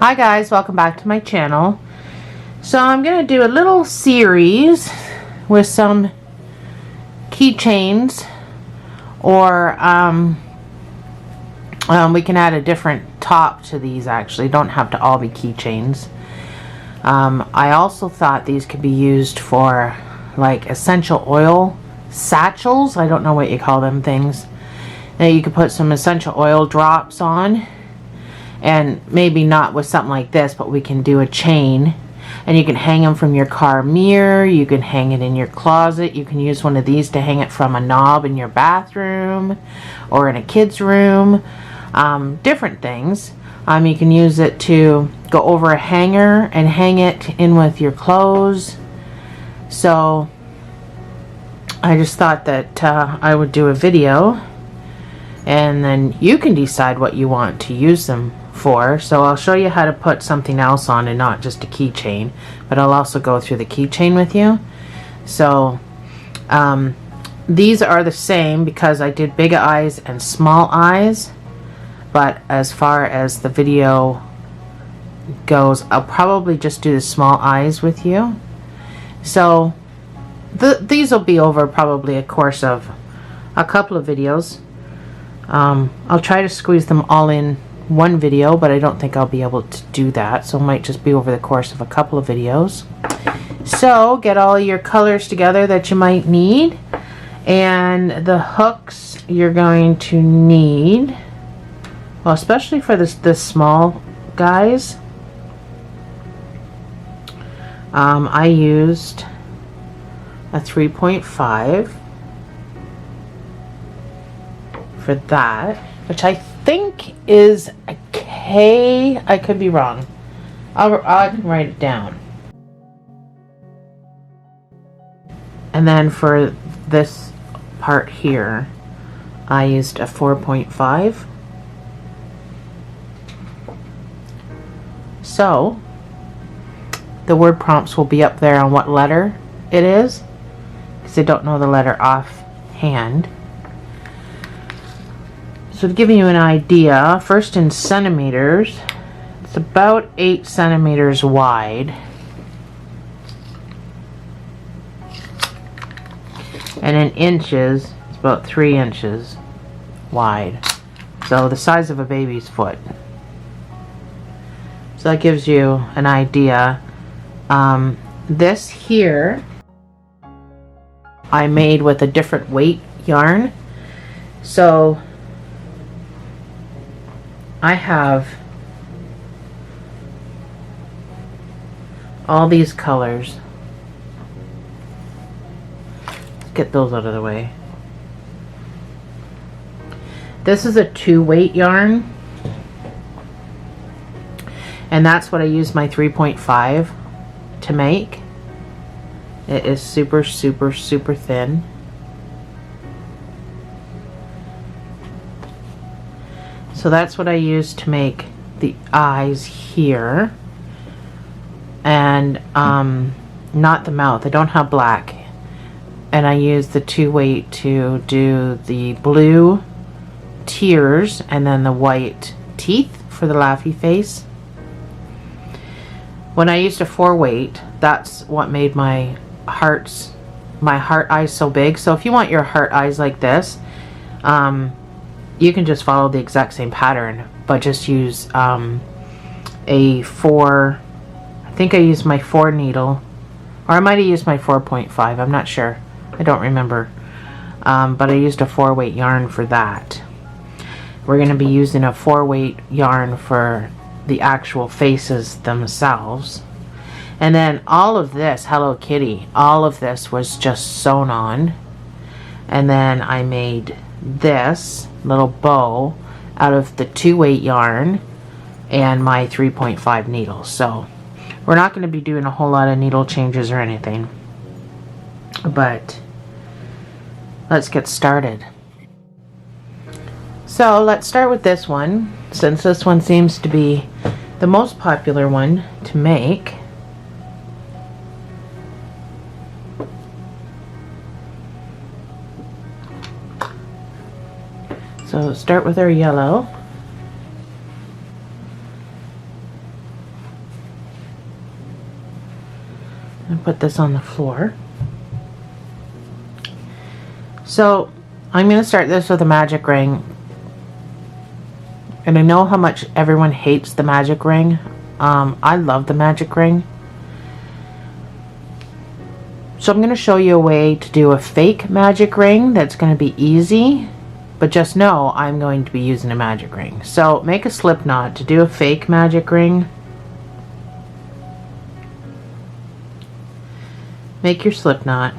Hi guys, welcome back to my channel. So I'm going to do a little series with some keychains, or we can add a different top to these. Actually, don't have to all be keychains. I also thought these could be used for like essential oil satchels. I don't know what you call them things. Now you could put some essential oil drops on, and maybe not with something like this, but we can do a chain, and you can hang them from your car mirror, you can hang it in your closet, you can use one of these to hang it from a knob in your bathroom or in a kid's room. Different things. You can use it to go over a hanger and hang it in with your clothes. So I just thought that I would do a video, and then you can decide what you want to use them for. So I'll show you how to put something else on and not just a keychain, but I'll also go through the keychain with you. So these are the same because I did big eyes and small eyes, but as far as the video goes, I'll probably just do the small eyes with you. So these will be over probably a course of a couple of videos. I'll try to squeeze them all in one video, but I don't think I'll be able to do that, so it might just be over the course of a couple of videos. So get all your colors together that you might need, and the hooks you're going to need, well, especially for this small guys. I used a 3.5 for that, which I think is a K. I could be wrong. I can write it down. And then for this part here, I used a 4.5. So the word prompts will be up there on what letter it is, because I don't know the letter offhand. So to give you an idea, first in centimeters, it's about 8 centimeters wide. And in inches, it's about 3 inches wide. So the size of a baby's foot. So that gives you an idea. This here, I made with a different weight yarn. So I have all these colors. Let's get those out of the way. This is a 2-weight yarn, and that's what I use my 3.5 to make. It is super, super, super thin. So that's what I use to make the eyes here, and not the mouth. I don't have black, and I use the 2-weight to do the blue tears and then the white teeth for the laughy face. When I used a 4-weight, that's what made my heart eyes so big. So if you want your heart eyes like this, you can just follow the exact same pattern, but just use a 4, I think I used my 4 needle, or I might have used my 4.5, I'm not sure, I don't remember, but I used a 4-weight yarn for that. We're going to be using a 4-weight yarn for the actual faces themselves. And then all of this, Hello Kitty, all of this was just sewn on, and then I made this little bow out of the 2-weight yarn and my 3.5 needles. So we're not going to be doing a whole lot of needle changes or anything, but let's get started. So let's start with this one, since this one seems to be the most popular one to make. So start with our yellow. put this on the floor. So I'm going to start this with a magic ring. And I know how much everyone hates the magic ring. I love the magic ring. So I'm going to show you a way to do a fake magic ring that's going to be easy. But just know I'm going to be using a magic ring. So make a slip knot to do a fake magic ring. Make your slip knot.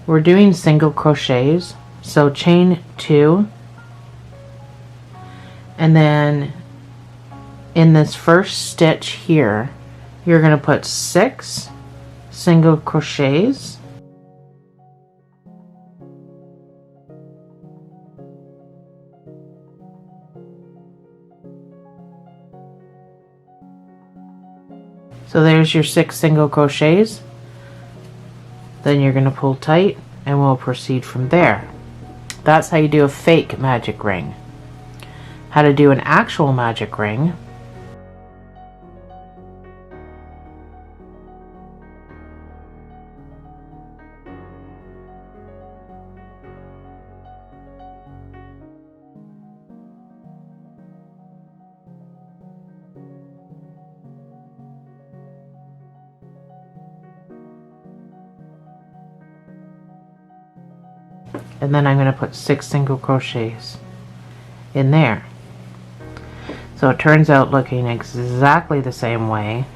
We're doing single crochets, so chain 2, and then in this first stitch here you're going to put 6 single crochets, so there's your 6 single crochets. Then you're going to pull tight and we'll proceed from there. That's how you do a fake magic ring. How to do an actual magic ring. And then I'm going to put 6 single crochets in there. So it turns out looking exactly the same way.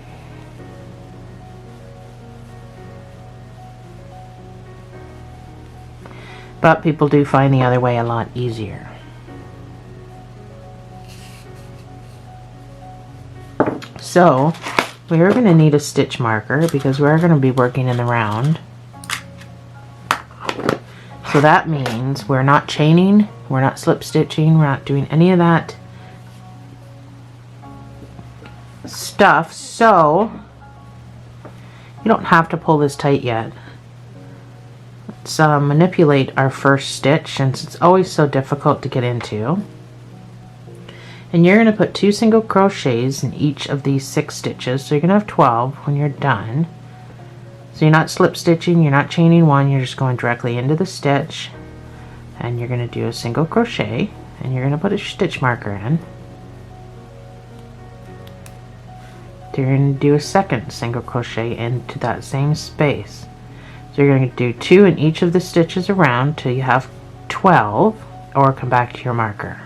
But people do find the other way a lot easier. So we're going to need a stitch marker because we're going to be working in the round. So that means we're not chaining, we're not slip stitching, we're not doing any of that stuff. So you don't have to pull this tight yet. Let's manipulate our first stitch since it's always so difficult to get into. And you're going to put 2 single crochets in each of these 6 stitches. So you're going to have 12 when you're done. So you're not slip stitching, you're not chaining one, you're just going directly into the stitch. And you're going to do a single crochet and you're going to put a stitch marker in. You're going to do a second single crochet into that same space. So you're going to do 2 in each of the stitches around till you have 12, or come back to your marker.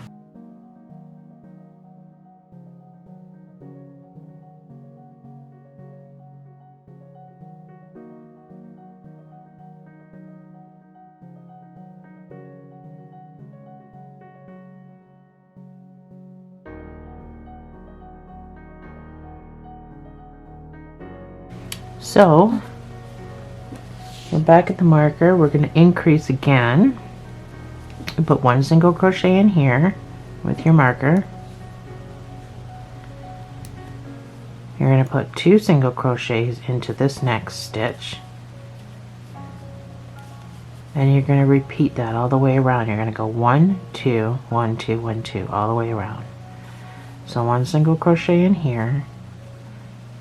So we're back at the marker. We're going to increase again and put 1 single crochet in here with your marker. You're going to put 2 single crochets into this next stitch, and you're going to repeat that all the way around. You're going to go 1 2 1 2 1 2 all the way around. So 1 single crochet in here,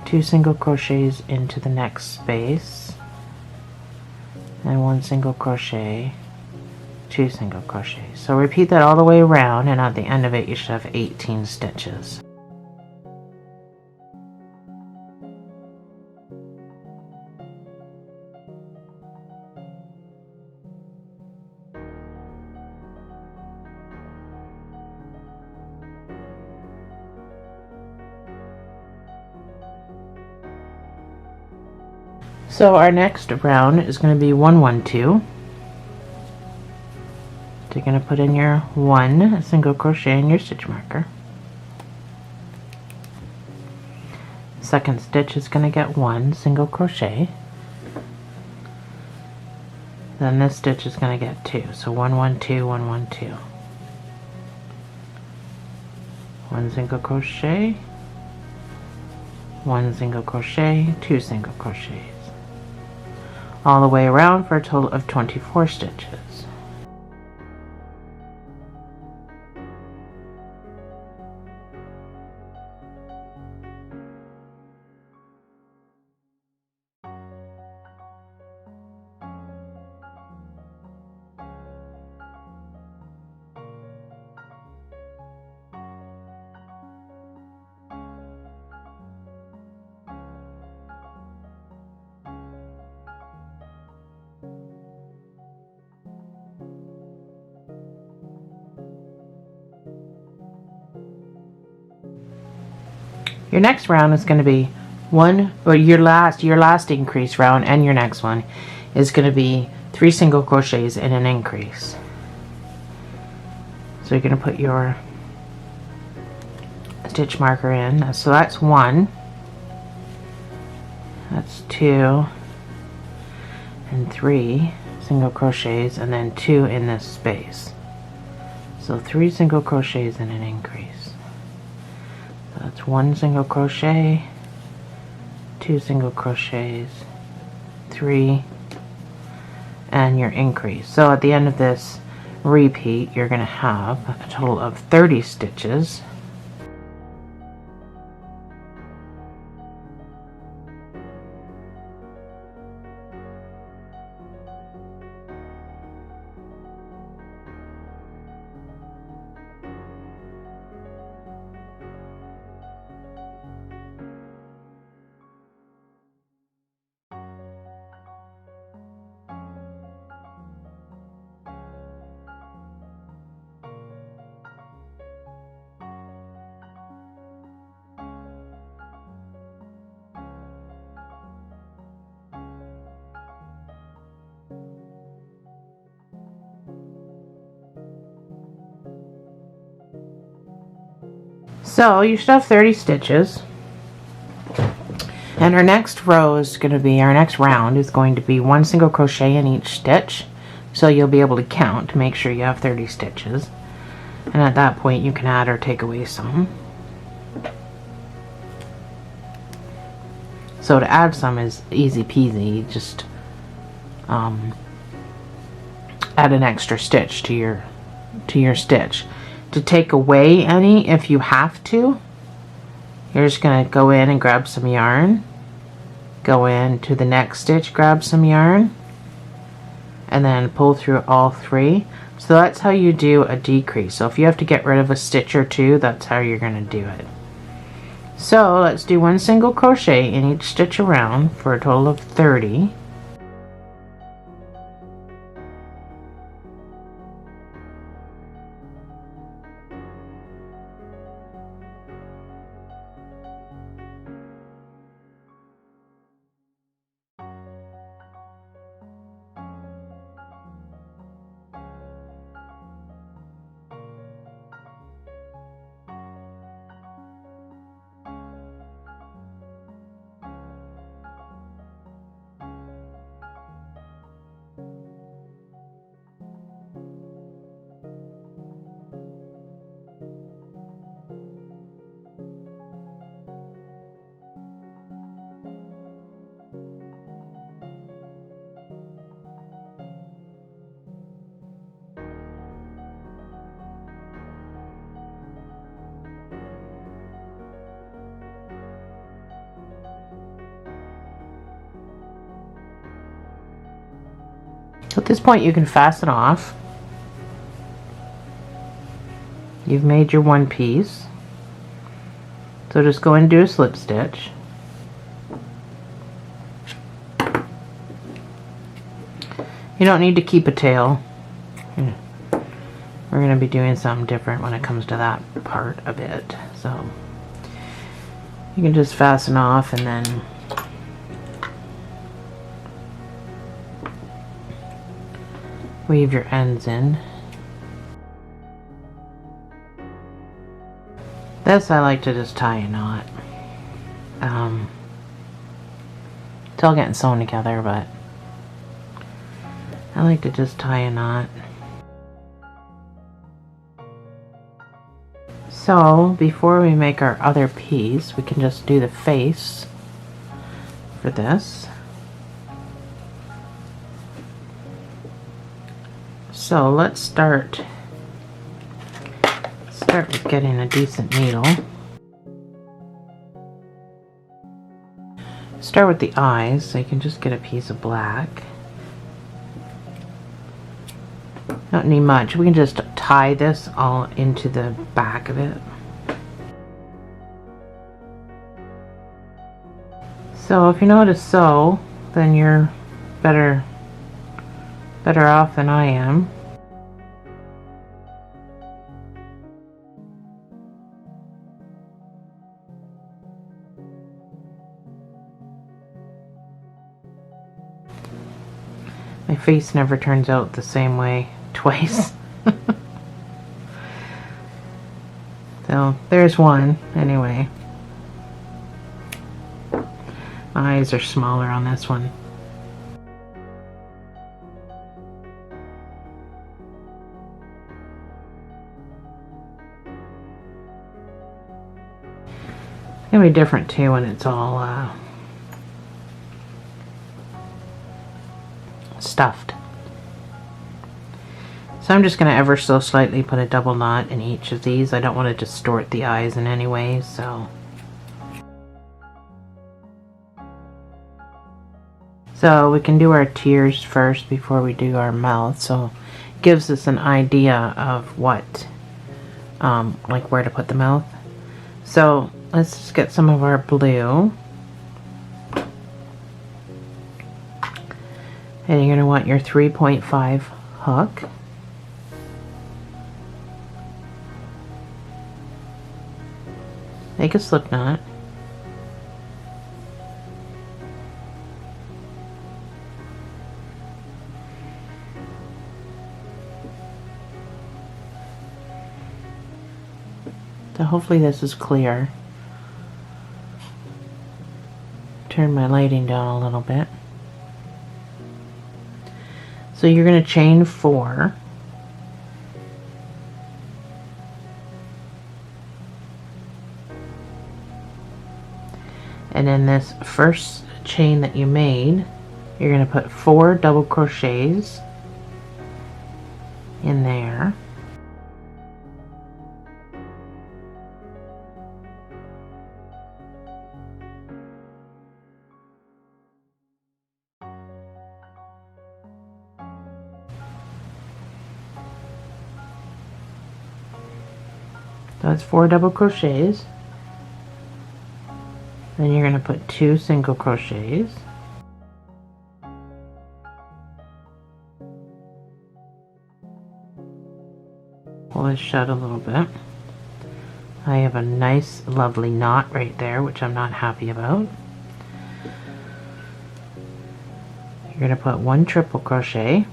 2 single crochets into the next space, and 1 single crochet, 2 single crochets. So repeat that all the way around, and at the end of it you should have 18 stitches. So our next round is going to be 1 1 2. So you're going to put in your 1 single crochet in your stitch marker. Second stitch is going to get 1 single crochet. Then this stitch is going to get 2. So 1 1 2 1 1 2. 1 single crochet, 1 single crochet, 2 single crochets, all the way around for a total of 24 stitches. Your next round is going to be one, or your last increase round, and your next one is going to be 3 single crochets and an increase. So you're going to put your stitch marker in. So that's 1, that's 2, and 3 single crochets, and then 2 in this space. So 3 single crochets and an increase. So that's 1 single crochet, 2 single crochets, 3, and your increase. So at the end of this repeat, you're going to have a total of 30 stitches. So you should have 30 stitches, and our next row is going to be, our next round is going to be 1 single crochet in each stitch, so you'll be able to count to make sure you have 30 stitches, and at that point you can add or take away some. So to add some is easy peasy, just add an extra stitch to your stitch. To take away any, if you have to, you're just going to go in and grab some yarn, go into the next stitch, grab some yarn, and then pull through all 3. So that's how you do a decrease. So if you have to get rid of a stitch or 2, that's how you're going to do it. So let's do 1 single crochet in each stitch around for a total of 30. So at this point you can fasten off. You've made your one piece. So just go and do a slip stitch. You don't need to keep a tail. We're going to be doing something different when it comes to that part of it. So you can just fasten off and then weave your ends in. This I like to just tie a knot. It's all getting sewn together, but I like to just tie a knot. So before we make our other piece, we can just do the face for this. So let's start with getting a decent needle. Start with the eyes, so you can just get a piece of black. Don't need much. We can just tie this all into the back of it. So if you know how to sew, then you're better off than I am. My face never turns out the same way twice. So there's one anyway. My eyes are smaller on this one. It's gonna be different too when it's all stuffed. So I'm just going to ever so slightly put a double knot in each of these. I don't want to distort the eyes in any way, so. So we can do our tears first before we do our mouth. So it gives us an idea of what, like where to put the mouth. So let's just get some of our blue. And you're going to want your 3.5 hook. Make a slip knot. So hopefully this is clear. Turn my lighting down a little bit. So you're going to chain 4. And in this first chain that you made, you're going to put 4 double crochets in there. So that's 4 double crochets. Then you're going to put 2 single crochets. Pull this shut a little bit. I have a nice lovely knot right there, which I'm not happy about. You're going to put 1 triple crochet.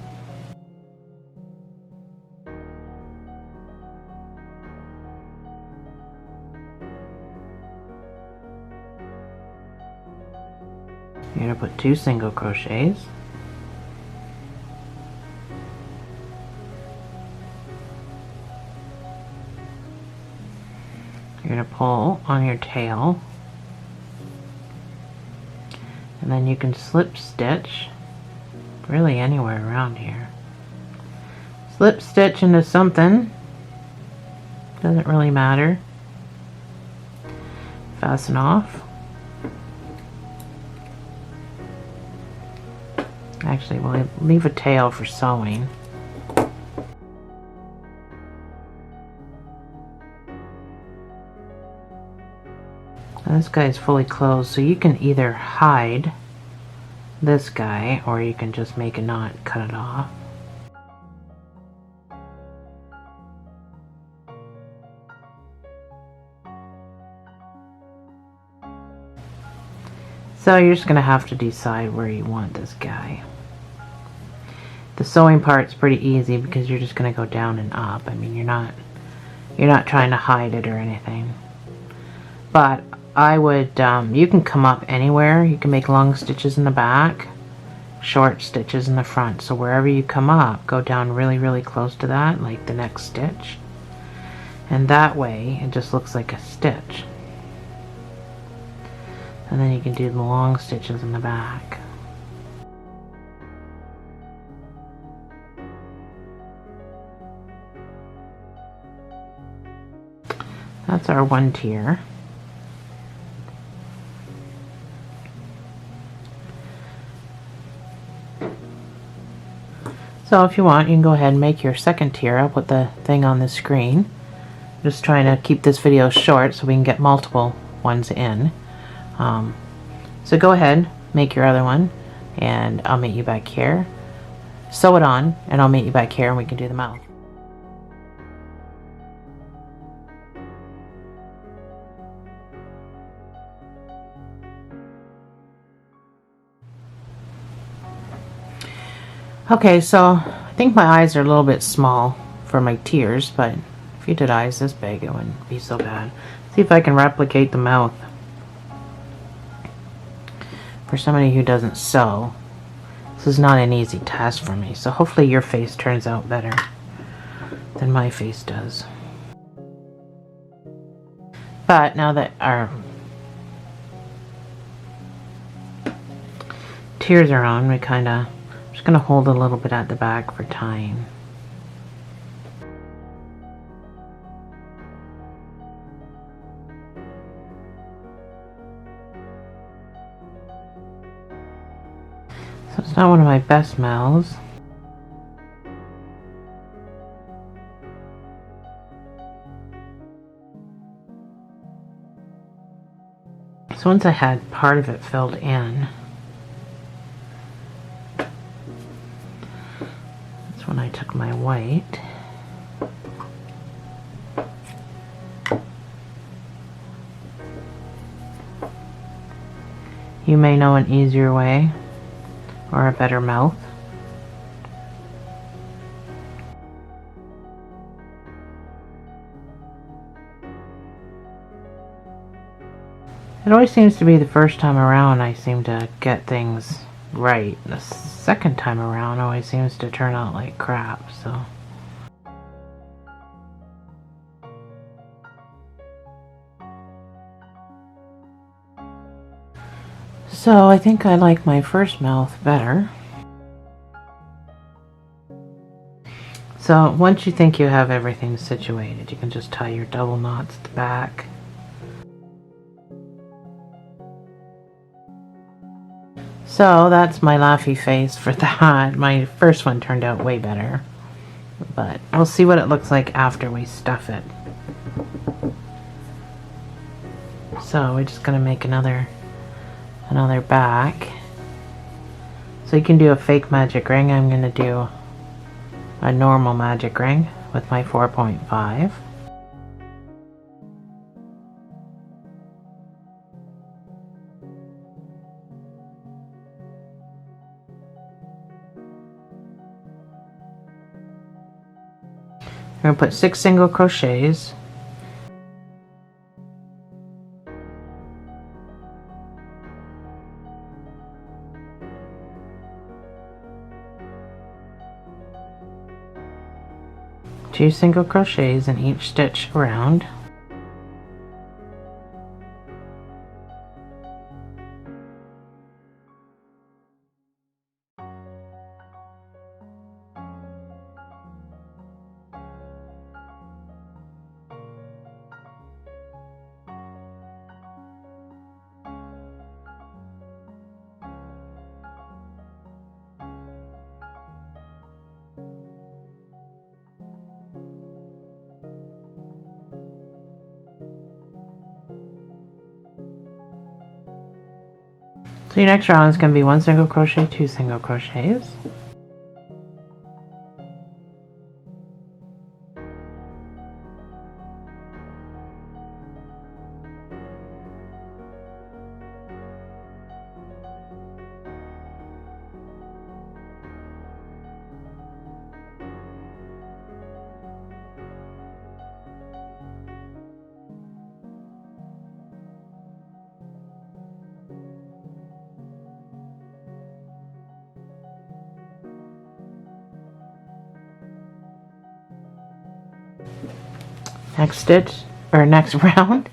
You're going to put 2 single crochets. You're going to pull on your tail, and then you can slip stitch really anywhere around here. Slip stitch into something, doesn't really matter. Fasten off. Actually, we'll leave a tail for sewing. Now this guy is fully closed, so you can either hide this guy or you can just make a knot, cut it off. So you're just going to have to decide where you want this guy. The sewing part's pretty easy because you're just going to go down and up. I mean, you're not trying to hide it or anything. But I would, you can come up anywhere. You can make long stitches in the back, short stitches in the front. So wherever you come up, go down really, really close to that, like the next stitch. And that way, it just looks like a stitch. And then you can do the long stitches in the back. That's our 1 tier. So if you want, you can go ahead and make your 2nd tier. I'll put the thing on the screen. Just trying to keep this video short so we can get multiple ones in. So go ahead, make your other one, and I'll meet you back here. Sew it on, and I'll meet you back here and we can do the mouth. Okay, so I think my eyes are a little bit small for my tears, but if you did eyes this big, it wouldn't be so bad. See if I can replicate the mouth. For somebody who doesn't sew, this is not an easy task for me, so hopefully your face turns out better than my face does. But now that our tears are on, we kinda, just gonna hold a little bit at the back for tying. So it's not one of my best mouths. So once I had part of it filled in, that's when I took my white. You may know an easier way or a better mouth. It always seems to be the first time around I seem to get things right. The second time around always seems to turn out like crap, so. So I think I like my first mouth better. So once you think you have everything situated, you can just tie your double knots at the back. So that's my laughy face for that. My first one turned out way better, but we'll see what it looks like after we stuff it. So we're just gonna make another back. So you can do a fake magic ring. I'm gonna do a normal magic ring with my 4.5. I'm going to put 6 single crochets. Two single crochets in each stitch around. So your next round is going to be 1 single crochet, 2 single crochets. Next stitch, or next round,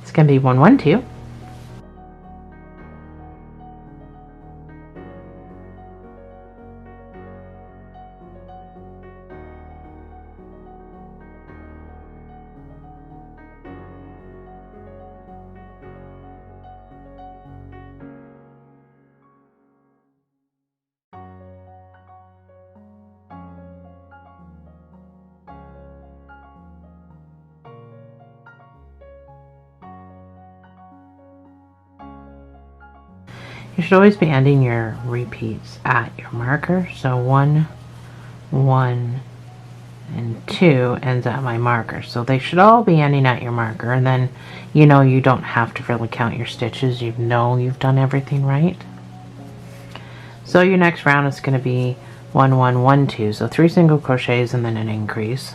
it's going to be 1, 1, 2. You should always be ending your repeats at your marker. So 1, 1, and 2 ends at my marker. So they should all be ending at your marker, and then you know you don't have to really count your stitches. You know you've done everything right. So your next round is going to be 1 1 1 2, so 3 single crochets and then an increase.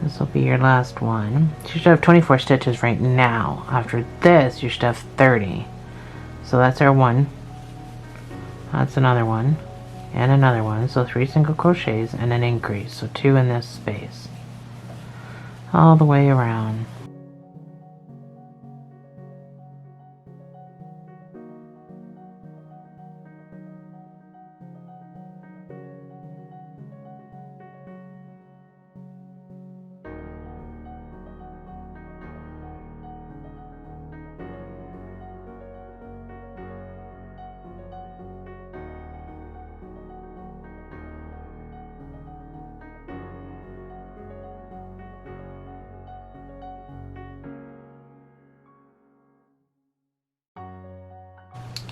This will be your last one. You should have 24 stitches right now. After this you should have 30. So that's our one. That's another one and another one, so 3 single crochets and an increase, so 2 in this space all the way around.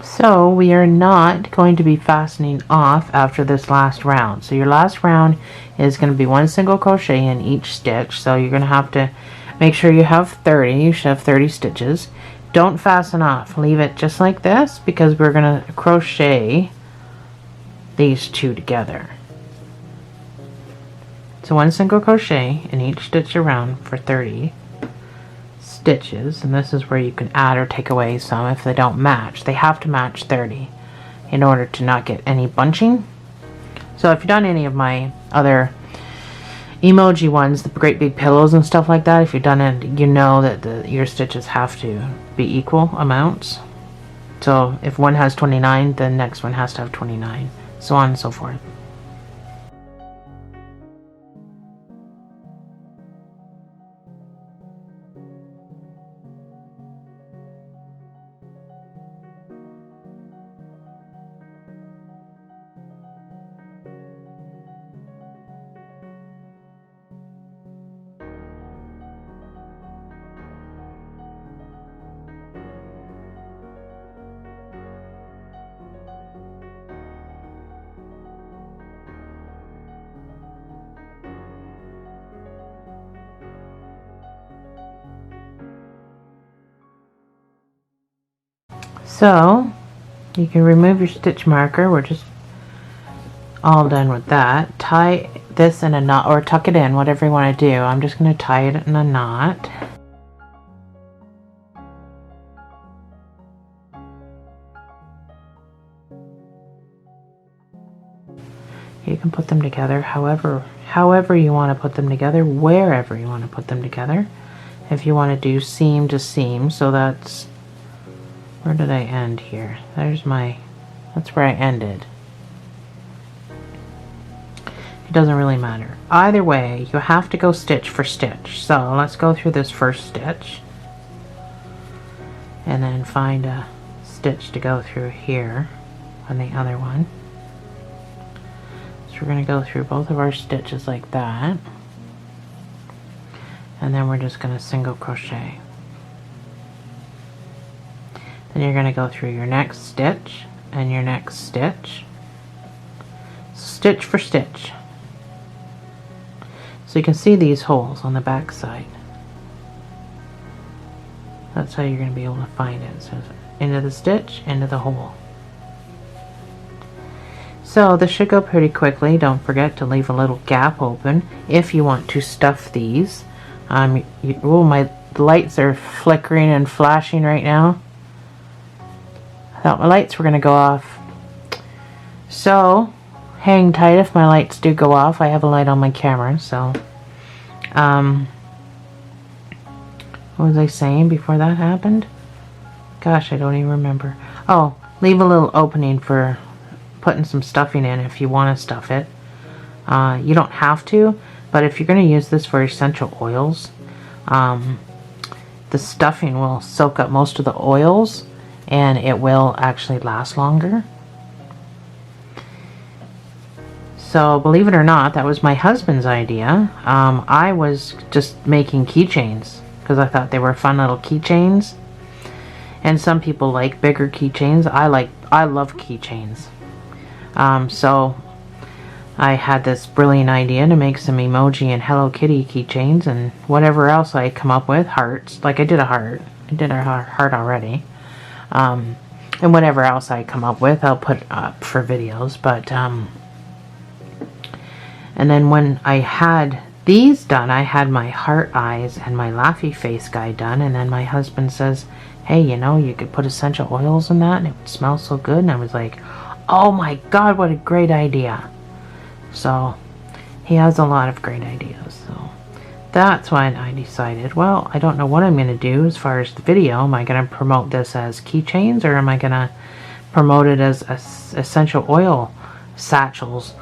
So we are not going to be fastening off after this last round. So your last round is going to be 1 single crochet in each stitch. So you're going to have to make sure you have 30. You should have 30 stitches. Don't fasten off. Leave it just like this because we're going to crochet these two together. So 1 single crochet in each stitch around for 30 stitches, and this is where you can add or take away some if they don't match. They have to match 30 in order to not get any bunching. So if you've done any of my other emoji ones, the great big pillows and stuff like that, if you've done it, you know that your stitches have to be equal amounts. So if one has 29, the next one has to have 29, so on and so forth. So you can remove your stitch marker. We're just all done with that. Tie this in a knot or tuck it in, whatever you want to do. I'm just going to tie it in a knot. You can put them together however you want to put them together, wherever you want to put them together. If you want to do seam to seam, so that's, where did I end here? That's where I ended. It doesn't really matter. Either way, you have to go stitch for stitch. So let's go through this first stitch and then find a stitch to go through here on the other one. So we're going to go through both of our stitches like that, and then we're just going to single crochet. Then you're going to go through your next stitch and your next stitch, stitch for stitch. So you can see these holes on the back side. That's how you're going to be able to find it. So into the stitch, into the hole. So this should go pretty quickly. Don't forget to leave a little gap open if you want to stuff these. Oh, my lights are flickering and flashing right now. I thought my lights were going to go off. So hang tight if my lights do go off. I have a light on my camera, so what was I saying before that happened? Gosh, I don't even remember. Oh, leave a little opening for putting some stuffing in if you want to stuff it. You don't have to, but if you're going to use this for essential oils, the stuffing will soak up most of the oils and it will actually last longer. So believe it or not, that was my husband's idea. I was just making keychains because I thought they were fun little keychains, and some people like bigger keychains. I love keychains. So I had this brilliant idea to make some emoji and Hello Kitty keychains and whatever else I come up with. Hearts, like I did a heart. I did a heart already. And whatever else I come up with, I'll put up for videos. But, and then when I had these done, I had my heart eyes and my laughy face guy done. And then my husband says, hey, you know, you could put essential oils in that and it would smell so good. And I was like, oh my God, what a great idea. So he has a lot of great ideas. So that's when I decided, well, I don't know what I'm going to do as far as the video. Am I going to promote this as keychains, or am I going to promote it as essential oil satchels?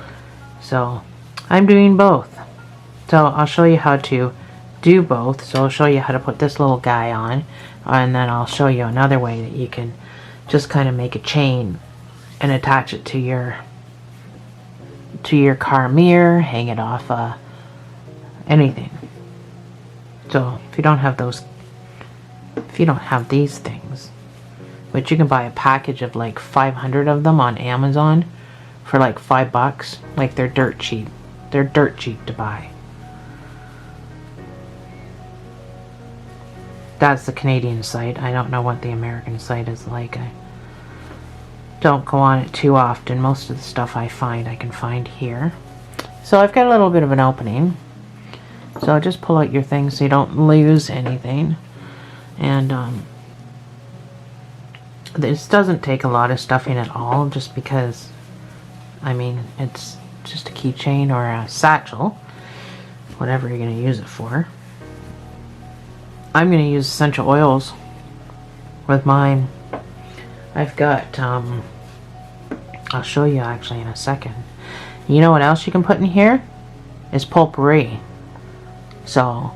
So I'm doing both. So I'll show you how to do both. So I'll show you how to put this little guy on, and then I'll show you another way that you can just kind of make a chain and attach it to your car mirror, hang it off anything. So if you don't have these things, which you can buy a package of like 500 of them on Amazon for like $5, like they're dirt cheap. They're dirt cheap to buy. That's the Canadian site. I don't know what the American site is like. I don't go on it too often. Most of the stuff I can find here. So I've got a little bit of an opening. So just pull out your things so you don't lose anything. And this doesn't take a lot of stuffing at all, just because, I mean, it's just a keychain or a satchel, whatever you're going to use it for. I'm going to use essential oils with mine. I've got, I'll show you actually in a second. You know what else you can put in here? Is potpourri. So,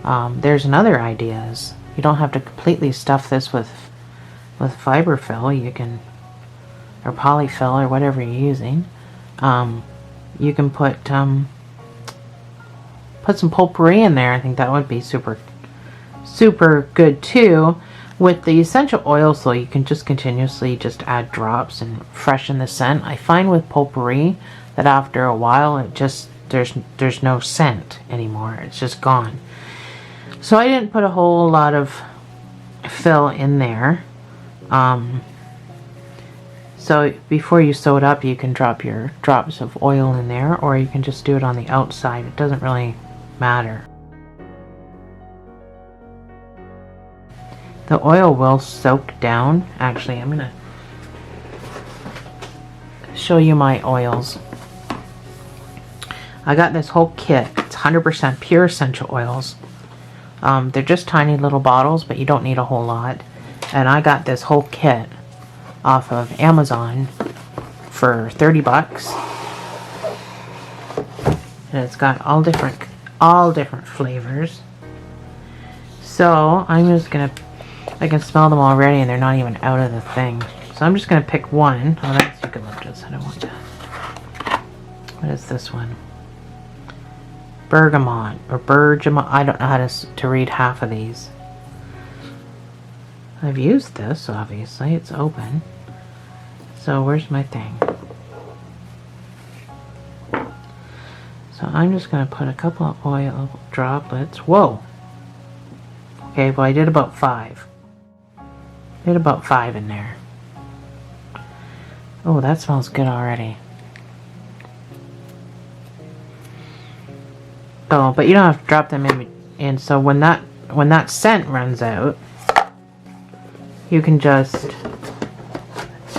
there's another idea. Is you don't have to completely stuff this with fiberfill. You can, or polyfill, or whatever you're using. You can put some potpourri in there. I think that would be super good too. With the essential oils, so you can just continuously just add drops and freshen the scent. I find with potpourri that after a while it just there's no scent anymore. It's just gone. So I didn't put a whole lot of fill in there. So before you sew it up, you can drop your drops of oil in there, or you can just do it on the outside. It doesn't really matter. The oil will soak down. Actually, I'm gonna show you my oils. I got this whole kit. It's 100% pure essential oils. They're just tiny little bottles, but you don't need a whole lot. And I got this whole kit off of Amazon for $30. And it's got all different flavors. So I'm just gonna, I can smell them already and they're not even out of the thing. So I'm just gonna pick one. Oh, that's eucalyptus. I don't want that. What is this one? Bergamot or bergamot. I don't know how to read half of these. I've used this, obviously. It's open. So where's my thing? So I'm just going to put a couple of oil droplets. Whoa! Okay, well I did about 5. Did about 5 in there. Oh, that smells good already. Oh, but you don't have to drop them in. So when that scent runs out, you can just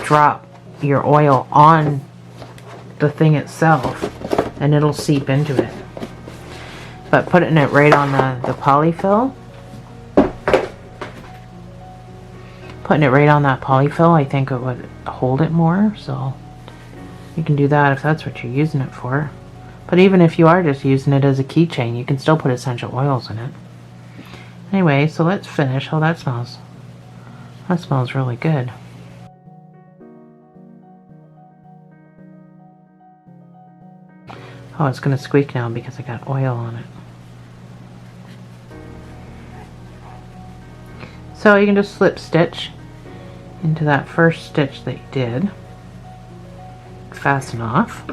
drop your oil on the thing itself and it'll seep into it. But putting it right on the polyfill, putting it right on that polyfill, I think it would hold it more. So you can do that if that's what you're using it for. But even if you are just using it as a keychain, you can still put essential oils in it. Anyway, so let's finish. Oh, that smells really good. Oh, it's going to squeak now because I got oil on it. So you can just slip stitch into that first stitch that you did. Fasten off.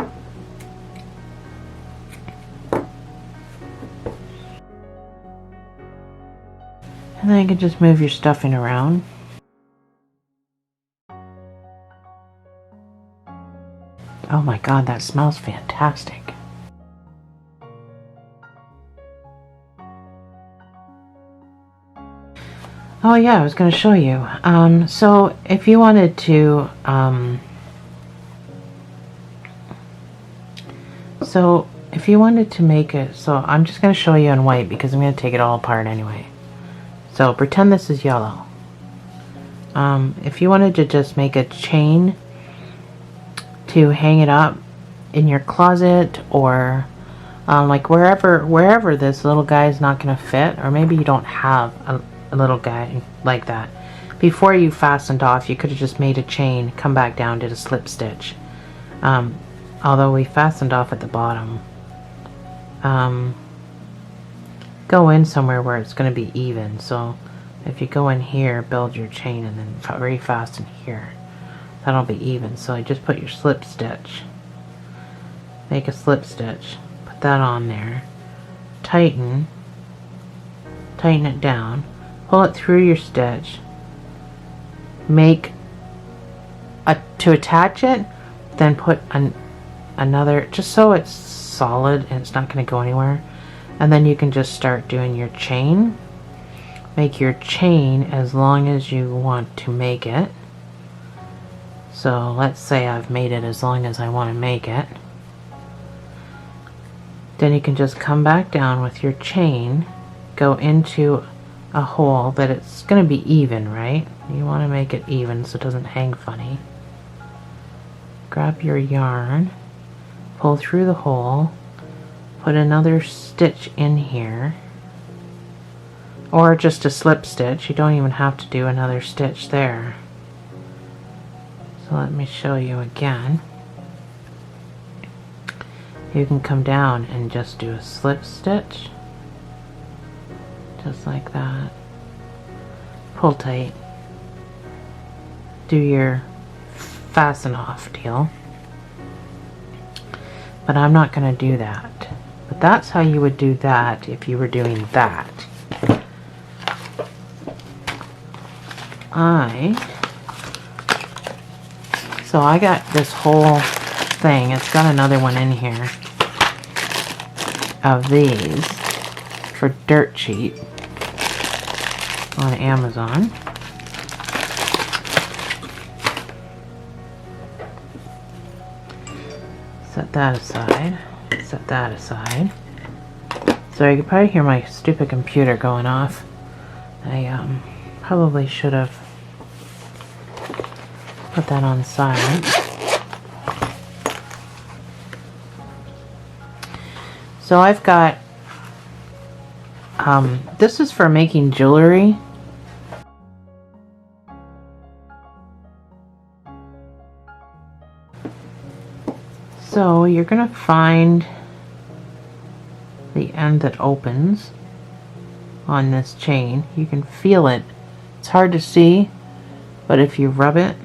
And then you can just move your stuffing around. Oh my god, that smells fantastic. Oh yeah, I was going to show you. So if you wanted to, make it, so I'm just going to show you in white because I'm going to take it all apart anyway. So pretend this is yellow. If you wanted to just make a chain to hang it up in your closet, or like wherever this little guy is not going to fit, or maybe you don't have a little guy like that. Before you fastened off, you could have just made a chain, come back down, did a slip stitch. Although we fastened off at the bottom. Go in somewhere where it's going to be even. So if you go in here, build your chain, and then refasten here, that'll be even. So I just put your slip stitch, make a slip stitch, put that on there, tighten it down, pull it through your stitch, make to attach it, then put another, just so it's solid and it's not going to go anywhere. And then you can just start doing your chain. Make your chain as long as you want to make it. So let's say I've made it as long as I want to make it. Then you can just come back down with your chain, go into a hole that it's going to be even, right? You want to make it even so it doesn't hang funny. Grab your yarn, pull through the hole, put another stitch in here, or just a slip stitch. You don't even have to do another stitch there. So let me show you again. You can come down and just do a slip stitch, just like that. Pull tight. Do your fasten off deal. But I'm not going to do that. But that's how you would do that if you were doing that. So I got this whole thing. It's got another one in here of these for dirt cheap on Amazon. Set that aside. Set that aside. So you can probably hear my stupid computer going off. I probably should have put that on silent. So I've got, this is for making jewelry. So you're going to find the end that opens on this chain. You can feel it. It's hard to see, but if you rub it,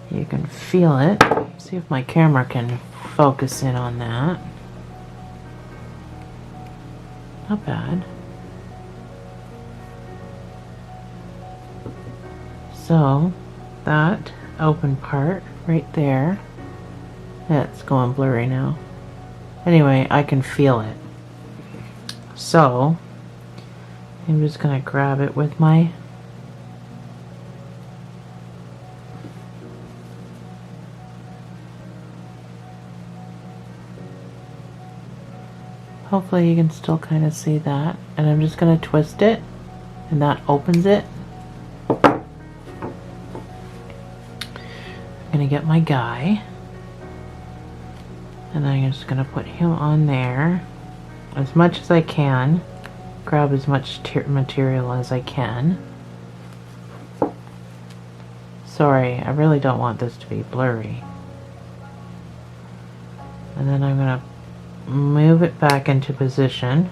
you can feel it. See if my camera can focus in on that. Not bad. So that open part right there, it's going blurry now. Anyway, I can feel it. So I'm just going to grab it with my hopefully you can still kind of see that. And I'm just going to twist it, and that opens it. I'm going to get my guy, and I'm just going to put him on there as much as I can. Grab as much material as I can. Sorry, I really don't want this to be blurry. And then I'm going to move it back into position.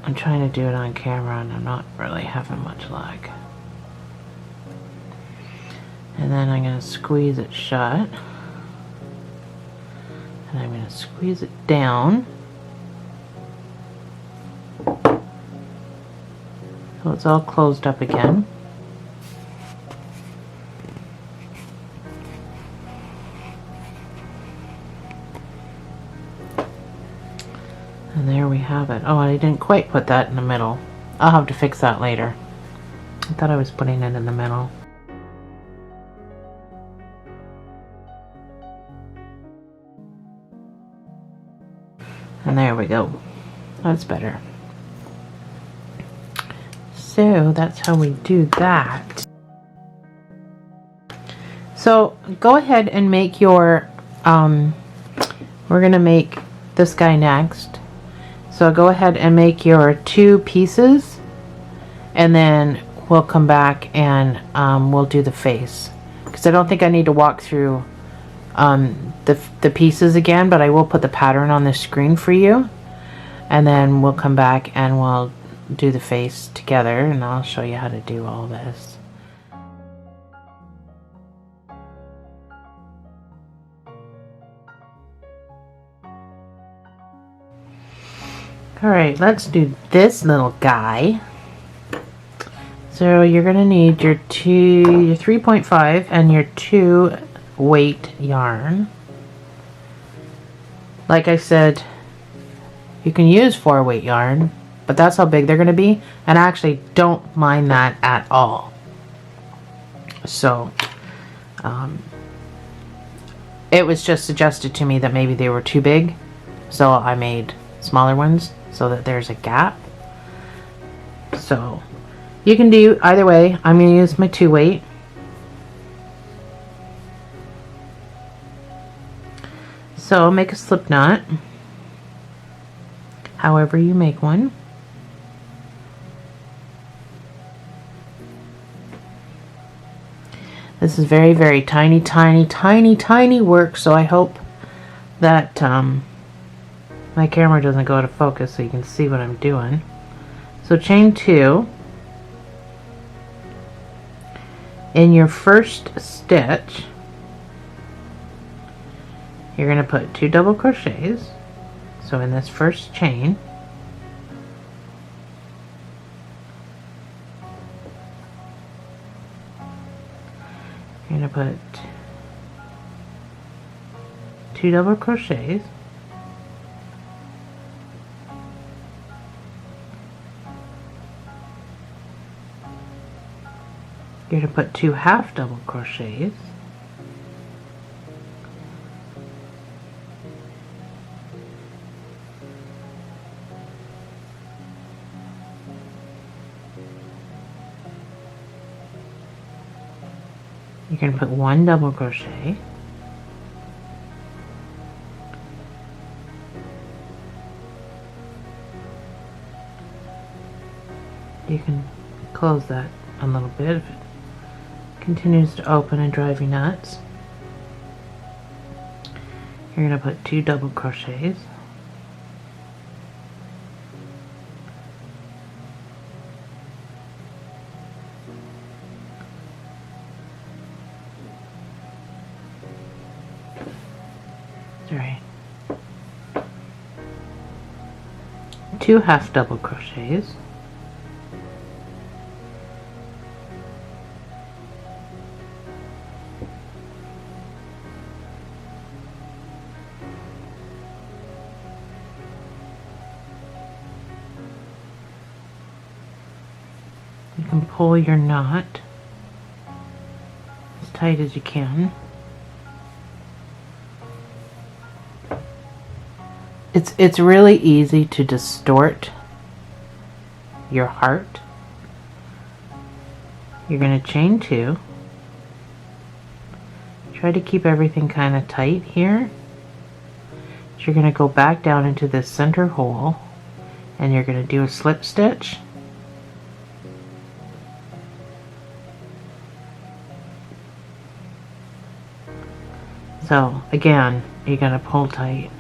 I'm trying to do it on camera and I'm not really having much luck. And then I'm going to squeeze it shut. And I'm going to squeeze it down. So it's all closed up again. have it. Oh, I didn't quite put that in the middle. I'll have to fix that later. I thought I was putting it in the middle. And there we go. That's better. So that's how we do that. So go ahead and make your, we're gonna make this guy next. So go ahead and make your 2 pieces, and then we'll come back and we'll do the face. Because I don't think I need to walk through the pieces again, but I will put the pattern on the screen for you, and then we'll come back and we'll do the face together, and I'll show you how to do all this. Alright, let's do this little guy. So you're gonna need your 3.5 and your 2 weight yarn. Like I said, you can use 4 weight yarn, but that's how big they're gonna be, and I actually don't mind that at all. So it was just suggested to me that maybe they were too big, so I made smaller ones so that there's a gap. So you can do either way. I'm going to use my 2 weight. So make a slip knot however you make one. This is very, very tiny, tiny, tiny, tiny work, so I hope that my camera doesn't go out of focus so you can see what I'm doing. So chain 2. In your first stitch, you're going to put 2 double crochets. So in this first chain, you're going to put 2 double crochets. You're going to put 2 half double crochets. You're going to put 1 double crochet. You can close that a little bit if it continues to open and drive you nuts. You're going to put 2 double crochets. Sorry. 2 half double crochets. You can pull your knot as tight as you can. It's really easy to distort your heart. You're going to chain 2. Try to keep everything kind of tight here. So you're going to go back down into this center hole and you're going to do a slip stitch. So again, you're going to pull tight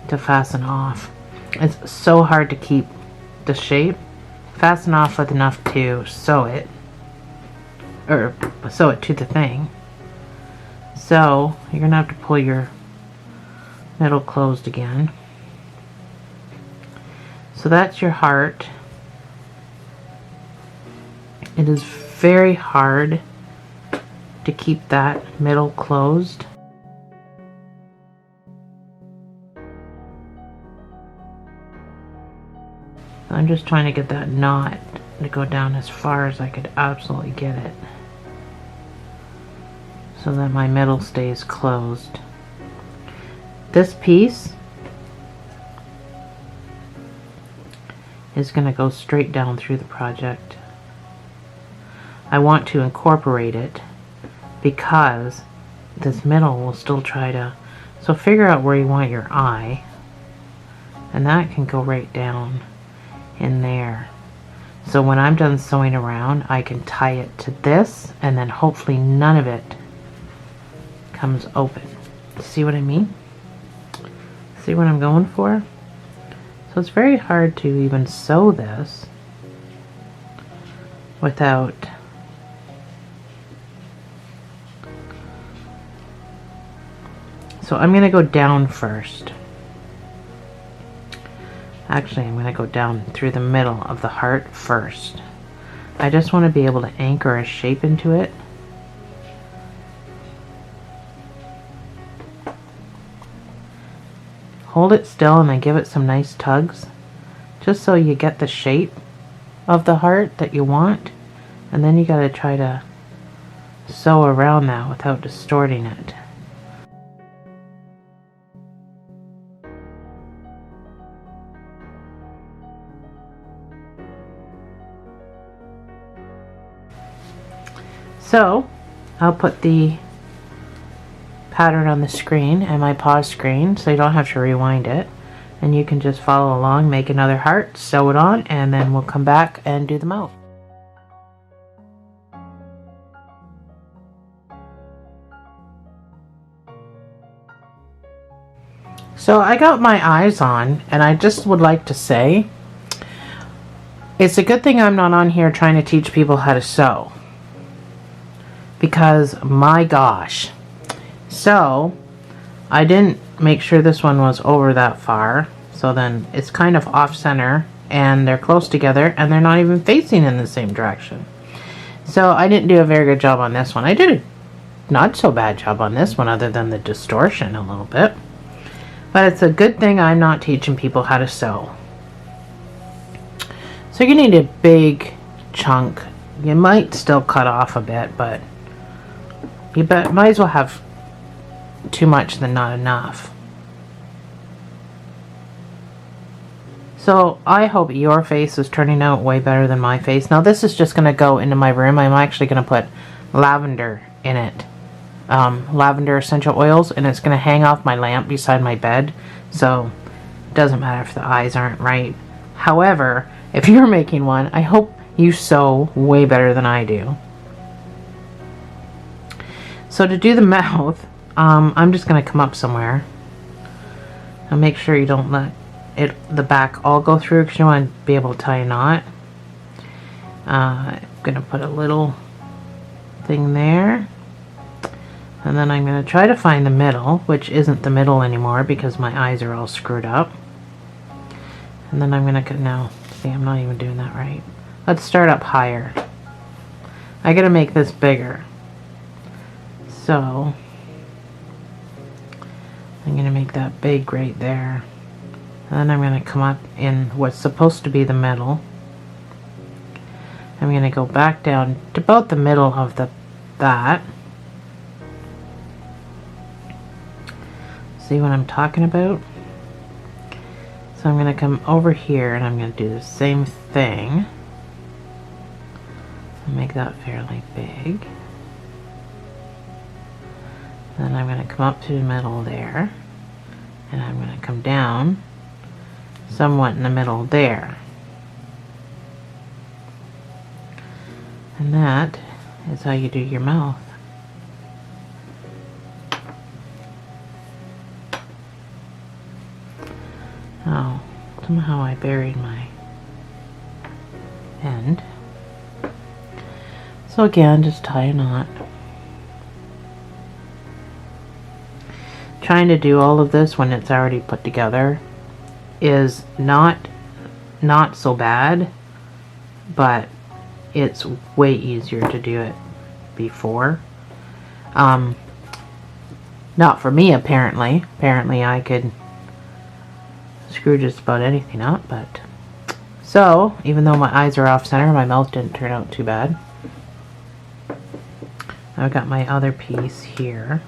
to fasten off. It's so hard to keep the shape. Fasten off with enough to sew it, or sew it to the thing. So you're going to have to pull your middle closed again. So that's your heart. It is very hard to keep that middle closed. So I'm just trying to get that knot to go down as far as I could absolutely get it, so that my middle stays closed. This piece is going to go straight down through the project. I want to incorporate it because this middle will still try to, so figure out where you want your eye, and that can go right down in there. So when I'm done sewing around, I can tie it to this, and then hopefully none of it comes open. See what I mean? See what I'm going for? So it's very hard to even sew this without so I'm going to go down first. Actually, I'm going to go down through the middle of the heart first. I just want to be able to anchor a shape into it. Hold it still and then give it some nice tugs, just so you get the shape of the heart that you want, and then you got to try to sew around that without distorting it. So I'll put the pattern on the screen and my pause screen so you don't have to rewind it, and you can just follow along, make another heart, sew it on, and then we'll come back and do the mouth. So I got my eyes on, and I just would like to say it's a good thing I'm not on here trying to teach people how to sew, because my gosh. So I didn't make sure this one was over that far, so then it's kind of off center and they're close together and they're not even facing in the same direction. So I didn't do a very good job on this one. I did a not so bad job on this one, other than the distortion a little bit. But it's a good thing I'm not teaching people how to sew. So you need a big chunk. You might still cut off a bit, but you might as well have too much than not enough. So I hope your face is turning out way better than my face. Now this is just going to go into my room. I'm actually going to put lavender in it. Lavender essential oils, and it's going to hang off my lamp beside my bed. So it doesn't matter if the eyes aren't right. However, if you're making one, I hope you sew way better than I do. So to do the mouth, I'm just going to come up somewhere and make sure you don't let the back all go through, because you want to be able to tie a knot. I'm going to put a little thing there, and then I'm going to try to find the middle, which isn't the middle anymore because my eyes are all screwed up. And then I'm going to now see, I'm not even doing that right. Let's start up higher. I got to make this bigger. So I'm going to make that big right there. And then I'm going to come up in what's supposed to be the middle. I'm going to go back down to about the middle of that. See what I'm talking about? So I'm going to come over here and I'm going to do the same thing. Make that fairly big. Then I'm going to come up to the middle there, and I'm going to come down somewhat in the middle there. And that is how you do your mouth. Oh, somehow I buried my end. So again, just tie a knot. Trying to do all of this when it's already put together is not so bad, but it's way easier to do it before. Not for me, apparently. Apparently I could screw just about anything up, but So, even though my eyes are off center, my mouth didn't turn out too bad. I've got my other piece here.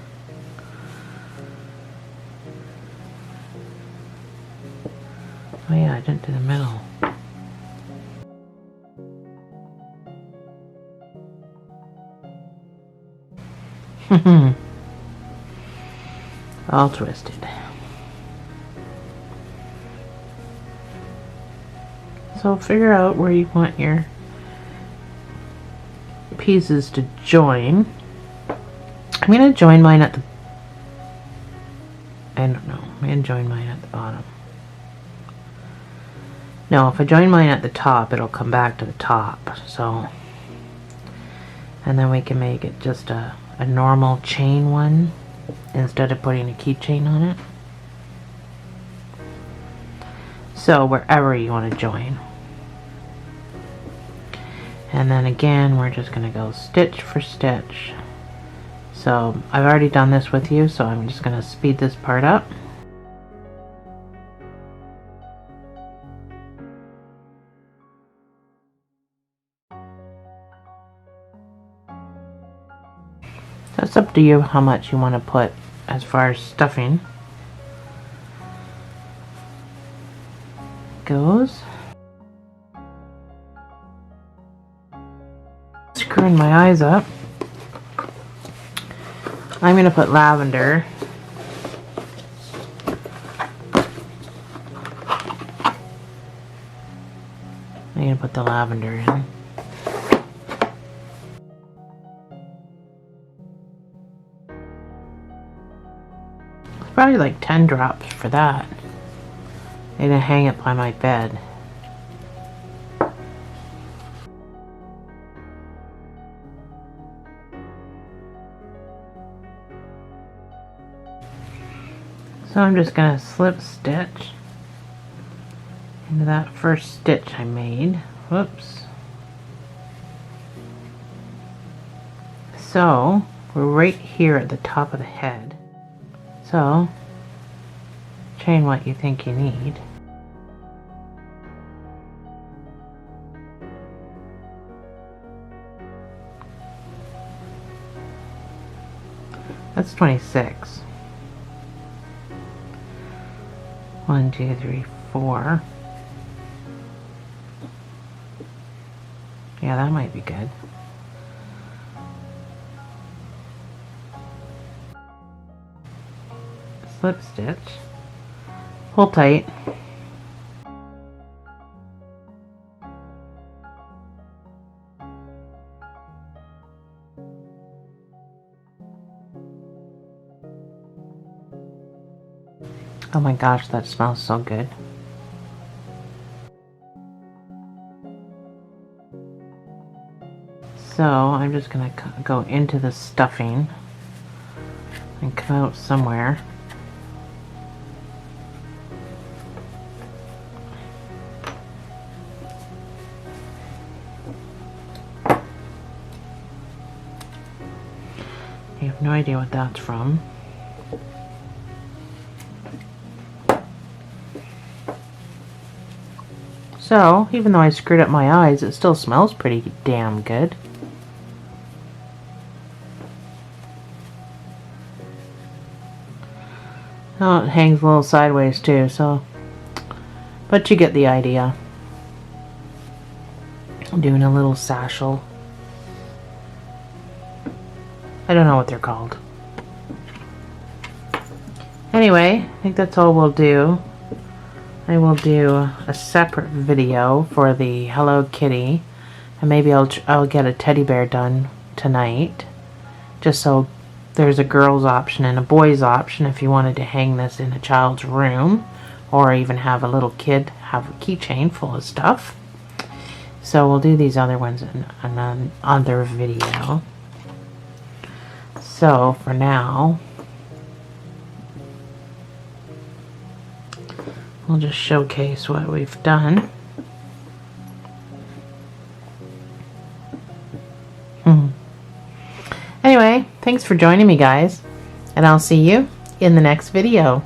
Oh yeah, I didn't do the middle. All twisted. So figure out where you want your pieces to join. I'm going to join mine at the... I don't know. I'm going to join mine at the bottom. No, if I join mine at the top, it'll come back to the top. So, and then we can make it just a normal chain one instead of putting a keychain on it. So wherever you want to join. And then again, we're just going to go stitch for stitch. So I've already done this with you, so I'm just going to speed this part up. That's up to you how much you want to put as far as stuffing goes. Screwing my eyes up. I'm going to put lavender. I'm going to put the lavender in. Probably like 10 drops for that. I'm gonna hang it by my bed. So I'm just gonna slip stitch into that first stitch I made. Whoops. So we're right here at the top of the head. So, chain what you think you need. That's 26. 1, 2, 3, 4. Yeah, that might be good. Slip stitch, pull tight, oh my gosh, that smells so good. So I'm just gonna go into the stuffing and come out somewhere. I have no idea what that's from. So, even though I screwed up my eyes, it still smells pretty damn good. Oh, it hangs a little sideways too, so... But you get the idea. I'm doing a little satchel. I don't know what they're called. Anyway, I think that's all we'll do. I will do a separate video for the Hello Kitty, and maybe I'll get a teddy bear done tonight, just so there's a girl's option and a boy's option if you wanted to hang this in a child's room, or even have a little kid have a keychain full of stuff. So we'll do these other ones in another video. So for now, we'll just showcase what we've done. Anyway, thanks for joining me, guys, and I'll see you in the next video.